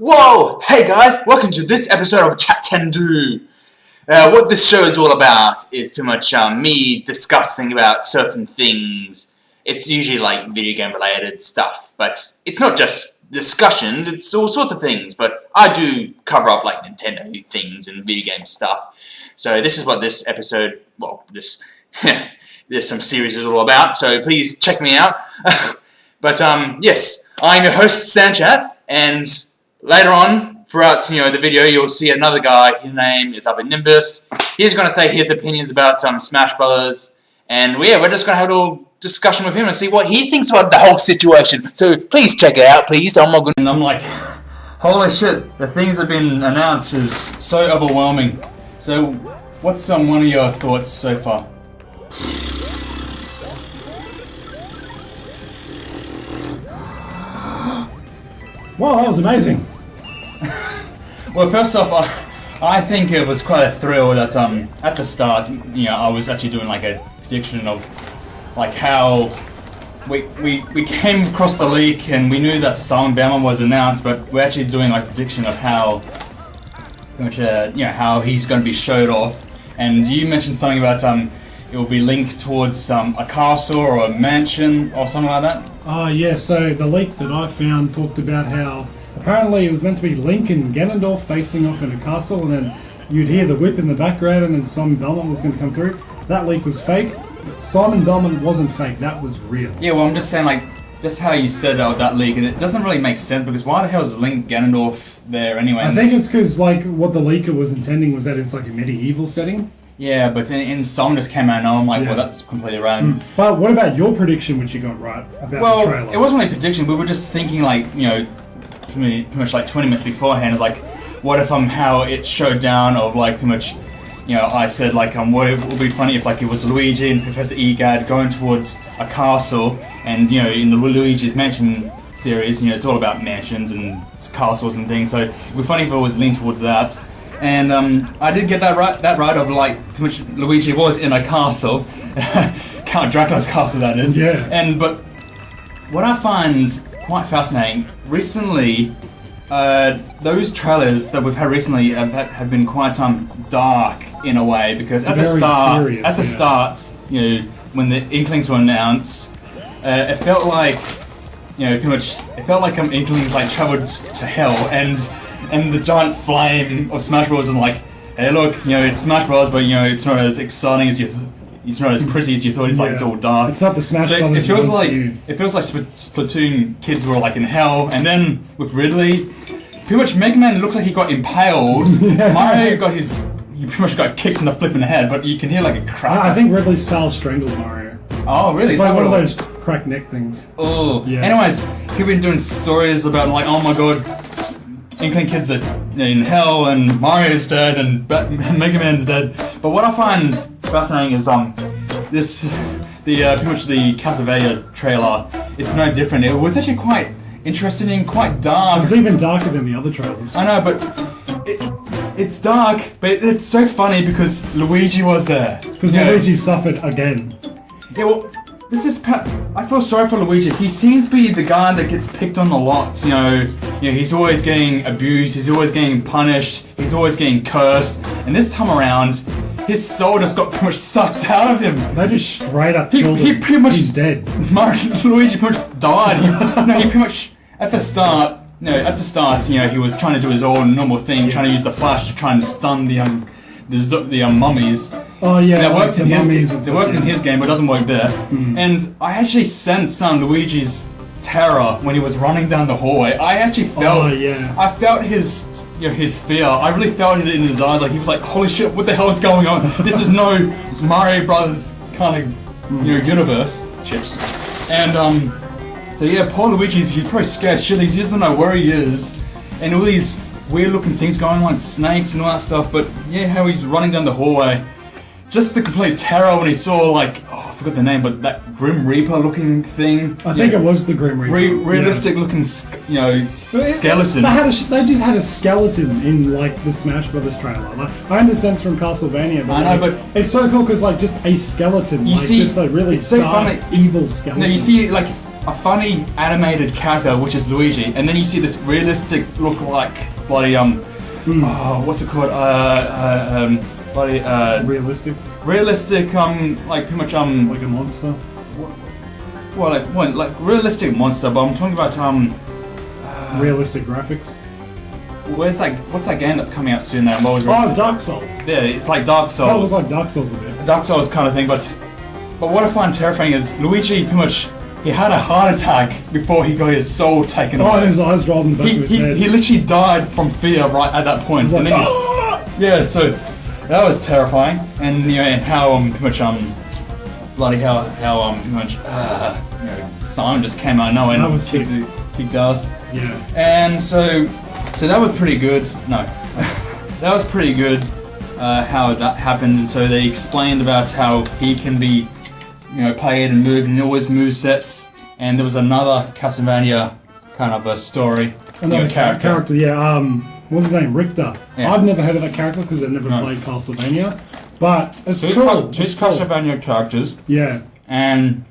Whoa! Hey guys, welcome to this episode of CHATENDoooo. What this show is all about is pretty much me discussing about certain things. It's usually like video game related stuff, but it's not just discussions, it's all sorts of things, but I do cover up like Nintendo things and video game stuff. So this is what this episode, well, this some series is all about, so please check me out. But yes, I'm your host SamChat, and later on, throughout the video, you'll see another guy. His name is UpperNimbus. He's going to say his opinions about some Smash Brothers, and yeah, we're just going to have a little discussion with him and see what he thinks about the whole situation. So please check it out, please. Oh my goodness. And I'm like, holy shit! The things that have been announced is so overwhelming. So, what's one of your thoughts so far? Wow, that was amazing. Well, first off, I think it was quite a thrill that at the start, I was actually doing like a prediction of like how we came across the leak and we knew that Simon Belmont was announced, but we're actually doing like a prediction of how, how he's going to be showed off. And you mentioned something about it will be linked towards a castle or a mansion or something like that. Yeah, so the leak that I found talked about how apparently it was meant to be Link and Ganondorf facing off in a castle, and then you'd hear the whip in the background and then Simon Belmont was going to come through. That leak was fake. Simon Belmont wasn't fake, that was real. Yeah, well, I'm just saying, like, just how you said that leak, and it doesn't really make sense, because why the hell is Link Ganondorf there anyway? I think it's because, like, what the leaker was intending was that it's like a medieval setting. Yeah, but in some just came out and I'm like, well, that's completely random. But what about your prediction, which you got right about the trailer? Well, it wasn't really a prediction, we were just thinking, like, pretty much like 20 minutes beforehand, it's like, what if how it showed down of, like, pretty much, I said, like, what it would be funny if, like, it was Luigi and Professor Egad going towards a castle, and, in the Luigi's Mansion series, it's all about mansions and castles and things, so it would be funny if it was leaned towards that. And I did get that right of, like, pretty much Luigi was in a castle, Count Dracula's castle, that is. Yeah. But what I find quite fascinating recently, those trailers that we've had recently have been quite dark in a way, because at the start, when the Inklings were announced, it felt like Inklings like travelled to hell, and the giant flame of Smash Bros. Is like, hey look, it's Smash Bros, but it's not as exciting as it's not as pretty as you thought. It's like, it's all dark. It's not the Smash Bros. It feels like Splatoon kids were like in hell, and then with Ridley, pretty much Mega Man looks like he got impaled. Mario he pretty much got kicked in the flipping head, but you can hear like a crack. I think Ridley's style strangled Mario. Oh, really? It's like one of those cracked neck things. Oh, yeah. Anyways, people been doing stories about, like, oh my god, Inkling kids are in hell and Mario's dead and Mega Man's dead. But what I find fascinating is pretty much the Castlevania trailer. It's no different. It was actually quite interesting and quite dark. It's even darker than the other trailers. I know, but it's dark, but it's so funny because Luigi was there. Because Luigi suffered again. Yeah, well, I feel sorry for Luigi. He seems to be the guy that gets picked on a lot. He's always getting abused. He's always getting punished. He's always getting cursed. And this time around, his soul just got pretty much sucked out of him. They just straight up killed him. He pretty much, he's dead. Luigi pretty much died. He pretty much at the start, he was trying to do his own normal thing, trying to use the flash to try and stun the mummies. Oh yeah, that works in his game, but it doesn't work there. And I actually sensed Luigi's terror when he was running down the hallway. I actually felt, I felt his fear. I really felt it in his eyes. Like he was like, "Holy shit, what the hell is going on? This is no Mario Brothers kind of universe." Chips. And so yeah, poor Luigi, he's probably scared shitless. He doesn't know where he is, and all these weird looking things going on, like snakes and all that stuff, but yeah, how he's running down the hallway. Just the complete terror when he saw, like, I forgot the name, but that Grim Reaper looking thing. I think it was the Grim Reaper. Realistic looking, skeleton. They just had a skeleton in, like, the Smash Brothers trailer. Like, I understand it's from Castlevania, but, I know, but it's so cool because, like, just a skeleton. Just a really it's so dark, funny, evil skeleton. No, you see, like, a funny animated character, which is Luigi, and then you see this realistic look like bloody what's it called? Realistic, like pretty much like a monster. Like realistic monster, but I'm talking about realistic graphics. What's that game that's coming out soon now? Dark Souls. Yeah, it's like Dark Souls. Oh, it was like Dark Souls a bit. Dark Souls kind of thing, but what I find terrifying is Luigi pretty much, he had a heart attack before he got his soul taken away. Oh, and his eyes rolled in the back of his head. He literally died from fear right at that point. And then so that was terrifying. And and how pretty much bloody how pretty much Simon just came out of nowhere and kicked ass. Yeah. And so that was pretty good. No, that was pretty good. How that happened. And so they explained about how he can be, played and moved and always move sets. And there was another Castlevania kind of a story. Another character. Yeah. What's his name? Richter. Yeah. I've never heard of that character because I've never played Castlevania. But it's two cool. Castlevania characters. Yeah. And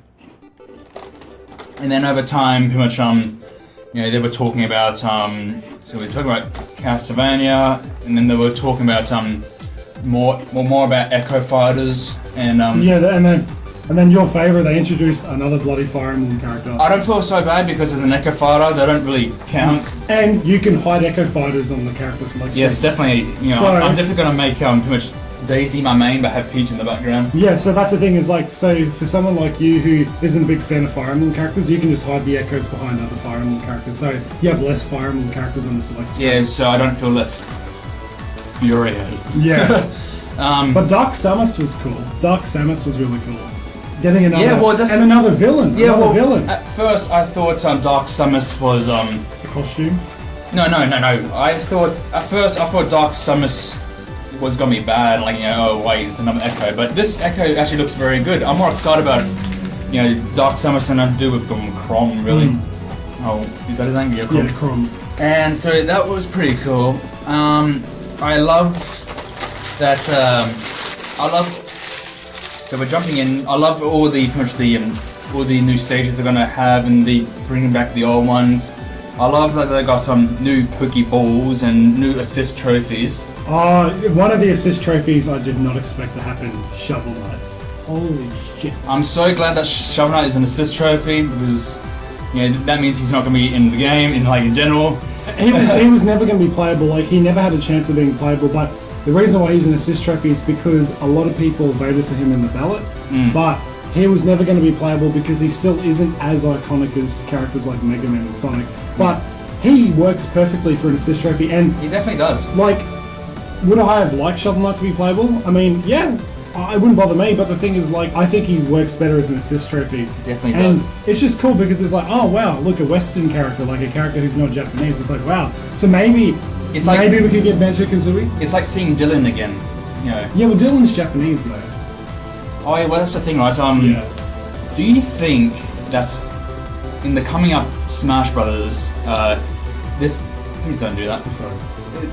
then over time, pretty much, they were talking about, so we were talking about Castlevania, and then they were talking about, more about Echo Fighters, and and then your favourite, they introduced another bloody Fire Emblem character. I don't feel so bad because as an Echo Fighter, they don't really count. And you can hide Echo Fighters on the character selection. Yes, definitely. I'm definitely gonna make pretty much Daisy my main, but have Peach in the background. Yeah, so that's the thing is so for someone like you who isn't a big fan of Fire Emblem characters, you can just hide the echoes behind other Fire Emblem characters. So you have less Fire Emblem characters on the select screen. Yeah, so I don't feel less infuriated. Yeah. But Dark Samus was cool. Dark Samus was really cool. Getting another another villain. Yeah, villain. At first I thought Dark Samus was a costume. No. I thought Dark Samus was gonna be bad, oh wait, it's another Echo. But this Echo actually looks very good. I'm more excited about, Dark Samus than I do with Crom, really. Oh, is that his name? Yeah, Crom. Yeah, Crom. And so that was pretty cool. I love that. So we're jumping in. I love all the new stages they're gonna have, and bringing back the old ones. I love that they got some new Pokeballs and new assist trophies. One of the assist trophies I did not expect to happen, Shovel Knight. Holy shit. I'm so glad that Shovel Knight is an assist trophy because that means he's not going to be in the game in general. He was never going to be playable, he never had a chance of being playable, but the reason why he's an assist trophy is because a lot of people voted for him in the ballot, but he was never going to be playable because he still isn't as iconic as characters like Mega Man and Sonic, but he works perfectly for an assist trophy, and he definitely does. Would I have liked Shovel Knight to be playable? I mean, yeah, it wouldn't bother me, but the thing is, I think he works better as an assist trophy. Definitely does. And it's just cool because it's oh wow, look, a Western character, a character who's not Japanese. It's wow. So maybe we could get Banjo-Kazooie. It's like seeing Dylan again, Yeah, well, Dylan's Japanese, though. Oh yeah, well that's the thing, right? Do you think that in the coming up Smash Brothers, please don't do that. I'm sorry.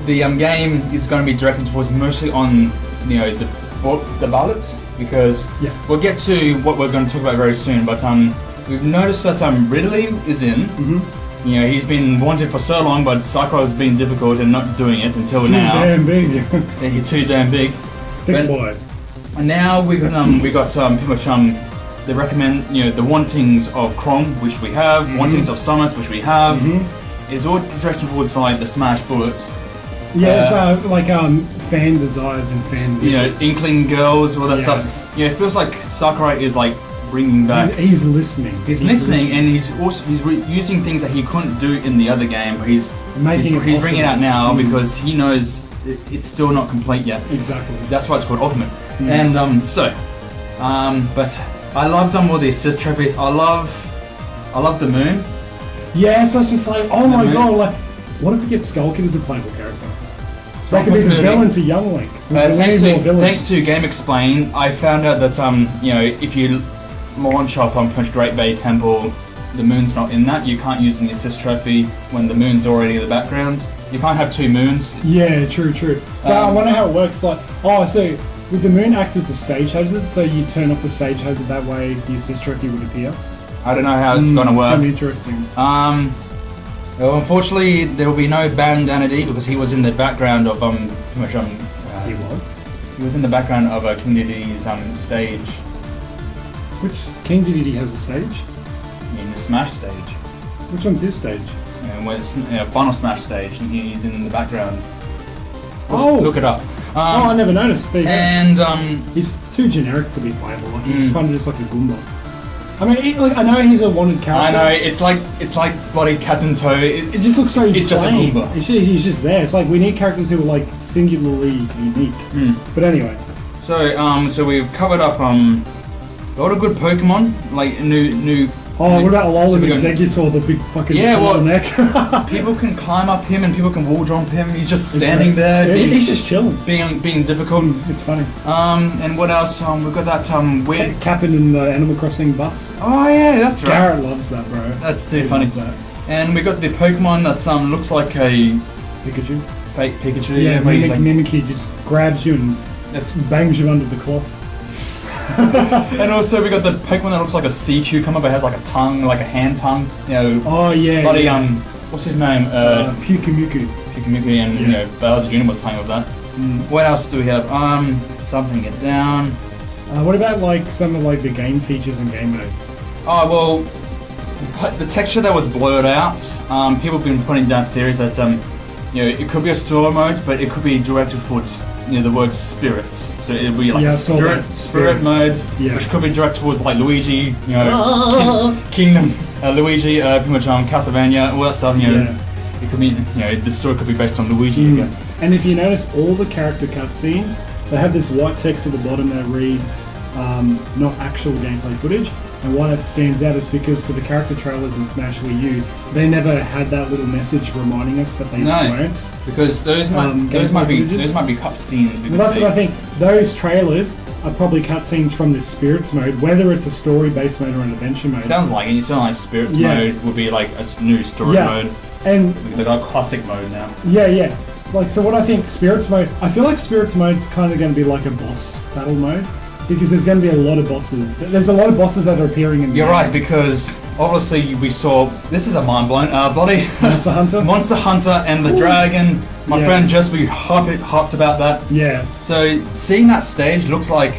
The game is going to be directed towards mostly on the ballots because we'll get to what we're going to talk about very soon. But we've noticed that Ridley is in. Mm-hmm. He's been wanted for so long, but Sakurai's been difficult and not doing it until now. Too damn big. Yeah, he's too damn big. Thick boy. And now we got pretty much they recommend the wantings of Crom, which we have, wantings of Samus, which we have. It's all directed towards the Smash bullets. Yeah, it's fan desires and fan wishes. Inkling girls, all that stuff. Yeah, it feels like Sakurai is bringing back. He's listening. He's listening, and he's using things that he couldn't do in the other game. But he's bringing it out now because he knows it's still not complete yet. Exactly. That's why it's called Ultimate. And but I loved all the assist trophies. I love the moon. Yeah, so it's just oh my god, what if we get Skull Kid as a playable character? That could be the villain to Young Link. Thanks to Game Explain, I found out that if you launch up on Great Bay Temple, the moon's not in that. You can't use the assist trophy when the moon's already in the background. You can't have two moons. Yeah, true. So I wonder how it works. So would the moon act as a stage hazard? So you turn off the stage hazard, that way the assist trophy would appear? I don't know how it's gonna It's work. gonna be interesting. Well, unfortunately, there will be no Bandana D because he was in the background of pretty much He was. he was in the background of King Dedde's stage Which King Dedede has a stage? in the Smash stage. Which one's his stage? And when it's final Smash stage, and he's in the background. Oh! Look it up. I never noticed. There you go. And He's too generic to be playable. Like, he's kind of just like a Goomba. I mean, I know he's a wanted character. I know it's like bloody Captain Toad. It just looks so It's just a plain. Goomba. He's just there. It's like we need characters who are like singularly unique. But anyway, So we've covered up a lot of good Pokemon, like new. oh, what about Alolan we got- Executor, the big fucking neck. neck? People can climb up him and people can wall jump him. He's just standing there, He's just chilling. being difficult. It's funny. And what else? We've got that weird. Capping in the Animal Crossing bus. Oh yeah, that's right. Garrett loves that, bro. That's too He funny. loves that. And we got the Pokemon that looks like a Pikachu. fake Pikachu. Yeah, where he's like- Mimikyu just grabs you and that's bangs you under the cloth. And also we got the Pokemon that looks like a sea cucumber but has like a tongue, like a hand tongue. You know, Oh yeah. bloody yeah. what's his name? Pyukumuku. Pikimiki and you know Bowser Jr. was playing with that. What else do we have? Something it down. What about like some of like the game features and game modes? Oh well, the texture that was blurred out. People have been putting down theories that you know it could be a story mode, but it could be directed towards the word spirits. So it would be like Yeah, I a saw spirit that. spirit mode, Yeah. which could be directed towards like Luigi, Kingdom, Luigi, pretty much Castlevania, all that stuff. You know, Yeah. it could be the story could be based on Luigi again. And if you notice, all the character cutscenes, they have this white text at the bottom that reads, not actual gameplay footage. And why that stands out is because for the character trailers in Smash Wii U, they never had that little message reminding us that they weren't. Because those might be cutscenes. Well, that's what I think. Those trailers are probably cutscenes from the Spirits mode, whether it's a story-based mode or an adventure mode. Sounds like it. You sound like Spirits Yeah. mode would be like a new story mode. And They got classic mode now. yeah. Like, so what I think, Spirits mode, I feel like Spirits mode's kind of going to be like a boss battle mode. Because there's going to be a lot of bosses. There's a lot of bosses that are appearing in the You're game. right, because obviously we saw, this is a mind-blown body. Monster Hunter? Monster Hunter and the Dragon. My Yeah. friend just we hopped about that. Yeah. So seeing that stage looks like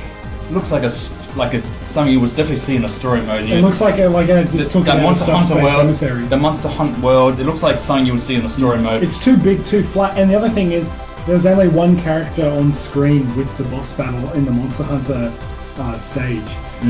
something you would definitely see in a story mode. It looks like I just took it that out of Monster Hunter Subspace world, Emissary. the Monster Hunt world. It looks like something you would see in the story mode. It's too big, too flat. And the other thing is, there's only one character on screen with the boss battle in the Monster Hunter stage.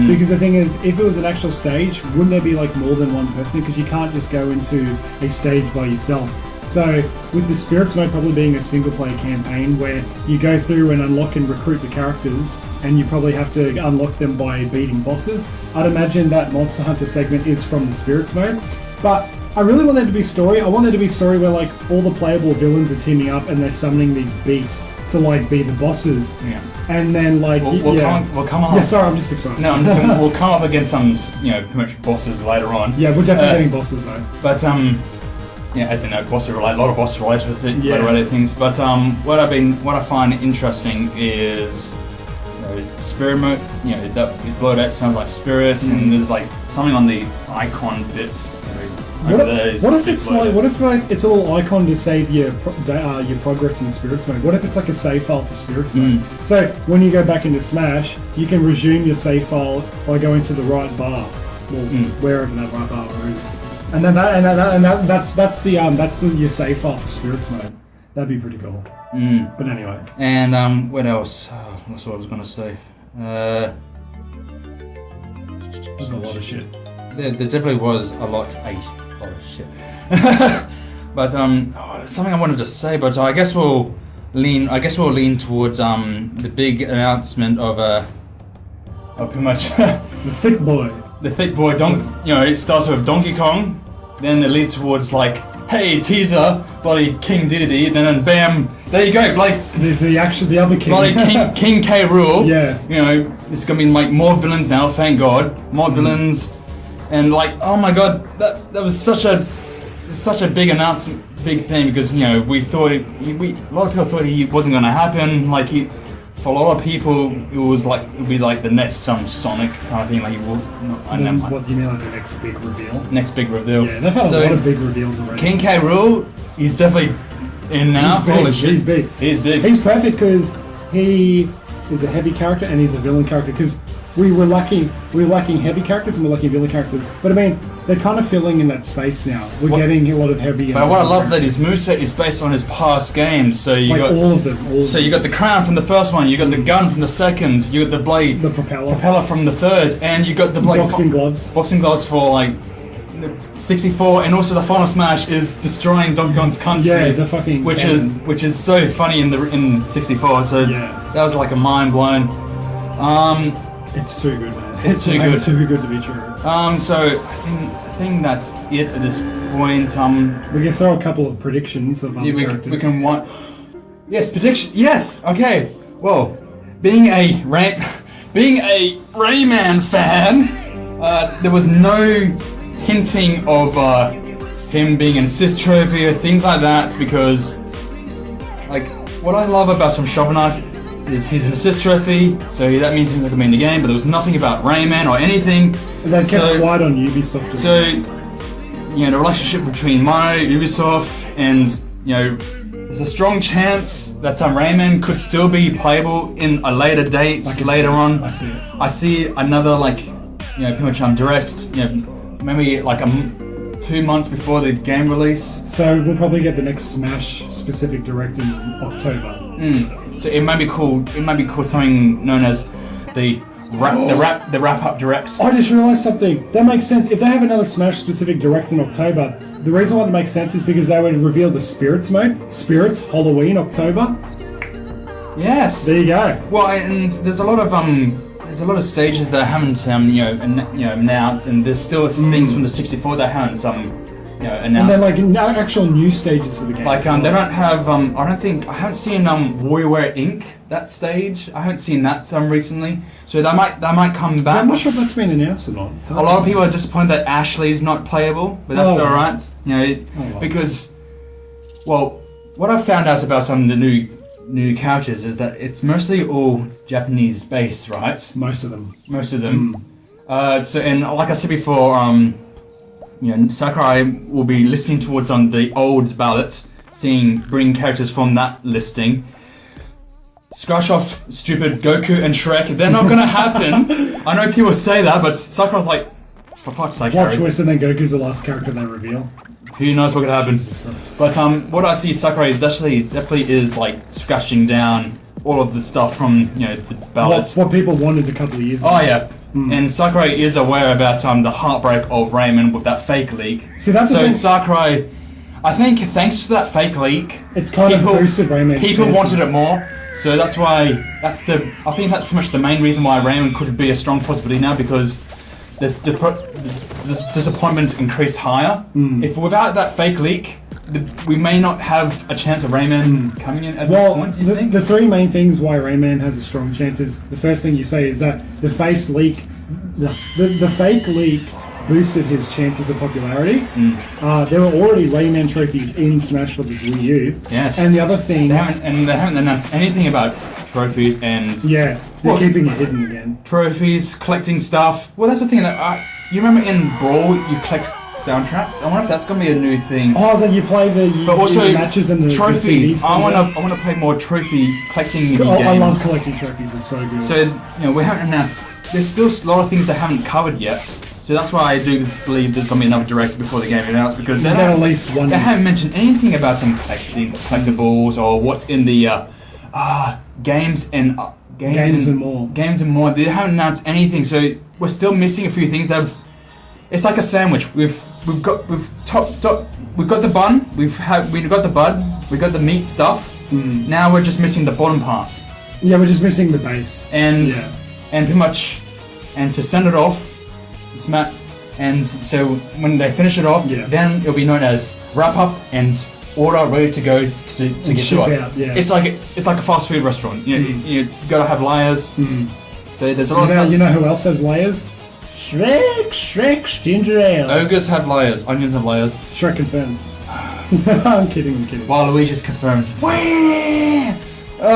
Because the thing is, if it was an actual stage, wouldn't there be like more than one person? Because you can't just go into a stage by yourself. So with the Spirits mode probably being a single player campaign where you go through and unlock and recruit the characters and you probably have to unlock them by beating bosses, I'd imagine that Monster Hunter segment is from the Spirits mode. But I really want there to be story. I want there to be story where like all the playable villains are teaming up and they're summoning these beasts to like be the bosses. Yeah. And then like We'll come up. Yeah, sorry, I'm just excited. No, I'm just saying we'll come up against some pretty much bosses later on. Yeah, we're definitely getting bosses though. But yeah, as in boss related, a lot of boss related with it, Yeah. related things. But what I find interesting is spirit mode. That below that sounds like spirits, and there's like something on the icon bits. What if it's like it's a little icon to save your progress in Spirits mode? What if it's like a save file for Spirits mode? So when you go back into Smash, you can resume your save file by going to the right bar, well, wherever that right bar is, and then that's your save file for Spirits mode. That'd be pretty cool. But anyway. And what else? That's what I was gonna say. There's a lot of shit. There definitely was a lot of shit. But something I wanted to say, but I guess we'll lean towards the big announcement of pretty much The thick boy. the thick boy. It starts with Donkey Kong, then it leads towards like, hey, teaser, bloody King Dedede, and then bam, there you go, like The other king. bloody King K. Rool. Yeah. It's gonna be like more villains now. Thank God, more villains. And like, oh my god, that was such a big announcement, big thing, because we thought a lot of people thought he wasn't going to happen. Like he for a lot of people, it would be like the next Sonic kind of thing. Like, What do you mean, like the next big reveal? Next big reveal. Yeah, they've had a lot of big reveals already. King K. Rool, he's definitely in now. He's big. He's big. He's perfect because he is a heavy character and he's a villain character. Because we were lacking heavy characters and we're lacking villain characters. But I mean, they're kind of filling in that space now. We're getting a lot of heavy. But what I love that his moveset is based on his past games. So you got all of them. So you got the crown from the first one, you got the gun from the second, you got the blade, the propeller from the third, and you got the blade boxing gloves for like 64, and also the final smash is destroying Donkey Kong's country. Yeah, the fucking which is so funny in 64. So that was like a mind blown. It's too good, man. It's too good. Too good to be true. So I think that's it at this point. We can throw a couple of predictions of characters. We can want. Yes, prediction. Yes. Okay. Well, being a Rayman fan, there was no hinting of him being an assist trophy or things like that, because like what I love about some Chauvinist is he's an assist trophy, so that means he's not going to be in the game, but there was nothing about Rayman or anything. They kept quiet on Ubisoft. So, you know, the relationship between Mario, Ubisoft, and, you know, there's a strong chance that Rayman could still be playable in a later date, later on. I see it. I see another, like, you know, pretty much direct, you know, maybe like 2 months before the game release. So we'll probably get the next Smash specific direct in October. So it might be called something known as the wrap up direct. I just realised something. That makes sense. If they have another Smash specific direct in October, the reason why that makes sense is because they would reveal the Spirits mode. Spirits Halloween October. Yes. There you go. Well, and there's a lot of stages that haven't announced, and there's still things from the 64 that haven't announced. And then like actual new stages for the game. Like they don't have I haven't seen WarioWare Inc. that stage. I haven't seen that recently. So that might come back. I'm not sure if that's been announced or not. So a lot of people are disappointed that Ashley's not playable, but that's alright. You know, because what I've found out about some of the new characters is that it's mostly all Japanese based, right? Most of them. So and like I said before, you know, Sakurai will be listening towards the old ballot, bring characters from that listing. Scratch off stupid Goku and Shrek. They're not gonna happen. I know people say that, but Sakurai's like, for fuck's sake, Plot twist, and then Goku's the last character they reveal. Who knows what could happen? But what I see Sakurai is definitely is like scratching down all of the stuff from the ballots. What people wanted a couple of years ago. Oh yeah. And Sakurai is aware about the heartbreak of Rayman with that fake leak. See, that's so Sakurai, I think thanks to that fake leak, it's kind of boosted Rayman. People wanted it more, so that's why I think that's pretty much the main reason why Rayman could be a strong possibility now, because this disappointment increased higher. If without that fake leak, we may not have a chance of Rayman coming in at this point. Do you think? The three main things why Rayman has a strong chance is, the first thing you say is that the fake leak boosted his chances of popularity. There were already Rayman trophies in Smash Bros. Wii U. Yes. And the other thing, they haven't announced anything about trophies and they're keeping it hidden again. Trophies, collecting stuff. Well, that's the thing that you remember in Brawl, you collect soundtracks. I wonder if that's going to be a new thing. Oh, so you play the matches and the trophies. The I want to play more trophy collecting games. I love collecting trophies. It's so good. So we haven't announced. There's still a lot of things they haven't covered yet. So that's why I do believe there's going to be another direct before the game announced, because they at least one. They haven't mentioned anything about some collectibles or what's in the games and more. Games and more. They haven't announced anything, so we're still missing a few things. It's like a sandwich. We've got the bun. We've got the bud. We've got the meat stuff. Now we're just missing the bottom part. Yeah, we're just missing the base. And pretty much, and to send it off, it's Matt. And so when they finish it off, then it'll be known as wrap up and order ready to go to get ship to it. out. Yeah. It's like a fast food restaurant. You gotta have layers. So there's a lot of. You know who else has layers? Shrek's ginger ale. Ogres have layers. Onions have layers. Shrek confirms. I'm kidding. While Luigi's confirms. Where?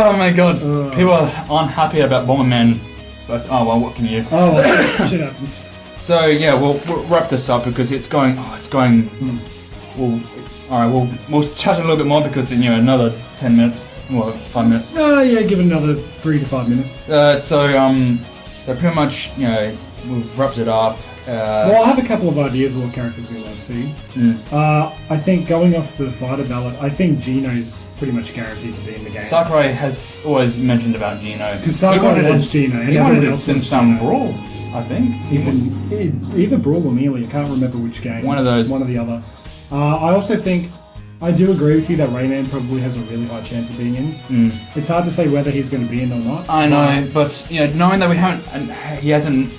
Oh my god, people aren't happy about Bomberman, but oh well, what can you do? Oh, well, shit happens. So yeah, we'll wrap this up because it's going. We'll chat a little bit more because another 10 minutes, well 5 minutes. Yeah, give it another 3 to 5 minutes. So pretty much we've wrapped it up. Well, I have a couple of ideas of what characters we love to see. I think going off the fighter ballot, I think Gino's pretty much guaranteed to be in the game. Sakurai has always mentioned about Gino. Because Sakurai loves Gino. He wanted it in some Brawl, I think. Either Brawl or Melee, I can't remember which game. One of those. One or the other. I also think, I do agree with you that Rayman probably has a really high chance of being in. It's hard to say whether he's going to be in or not. I know, but knowing that we haven't,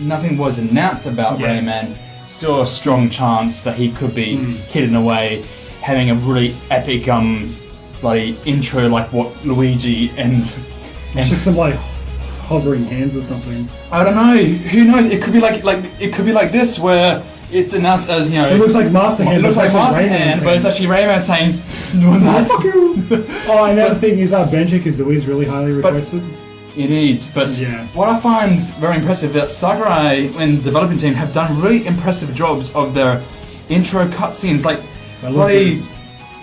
nothing was announced about Rayman, still a strong chance that he could be hidden away, having a really epic bloody intro like what Luigi and it's just some like hovering hands or something. I don't know. Who knows? It could be like this where it's announced as It looks like Master Hand. It looks like Master Hand, but it's actually Rayman saying, "Fuck you." Oh, another thing is Banjo-Kazooie is really highly requested. Indeed, but what I find very impressive that Sakurai and the development team have done really impressive jobs of their intro cutscenes, like bloody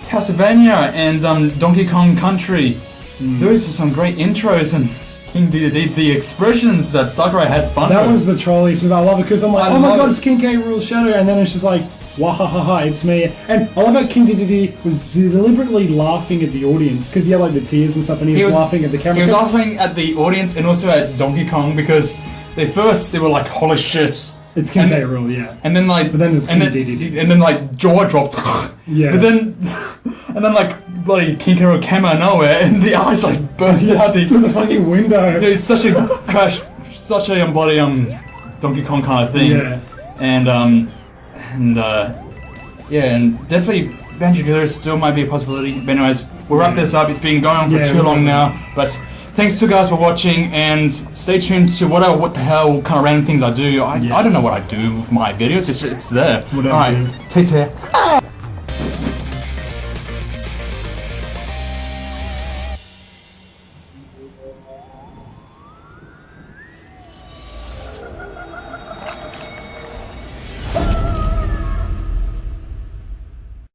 Castlevania and Donkey Kong Country. Those are some great intros, and King Dedede, the expressions that Sakurai had fun with. That was the trolley, so I love it because I'm like, oh my god, it's King K. Rool's Shadow, and then it's just like, wahahaha, it's me. And I love how King Dedede was deliberately laughing at the audience because he had like the tears and stuff, and he was laughing at the camera. He was laughing at the audience and also at Donkey Kong because they were like, holy shit. It's King K. Rool, yeah. And then like, but then it's King Dedede. And then like jaw dropped. Yeah. But then, and then like bloody King K. Rool came out of nowhere and the eyes like bursted out through the fucking window. Yeah, it's such a such a bloody Donkey Kong kind of thing. Yeah. And definitely Banjo-Kazooie still might be a possibility. But anyways, we'll wrap this up. It's been going on for too long now. But thanks to you guys for watching, and stay tuned to what the hell kind of random things I do. I don't know what I do with my videos. It's there. Whatever Alright, it is. take care.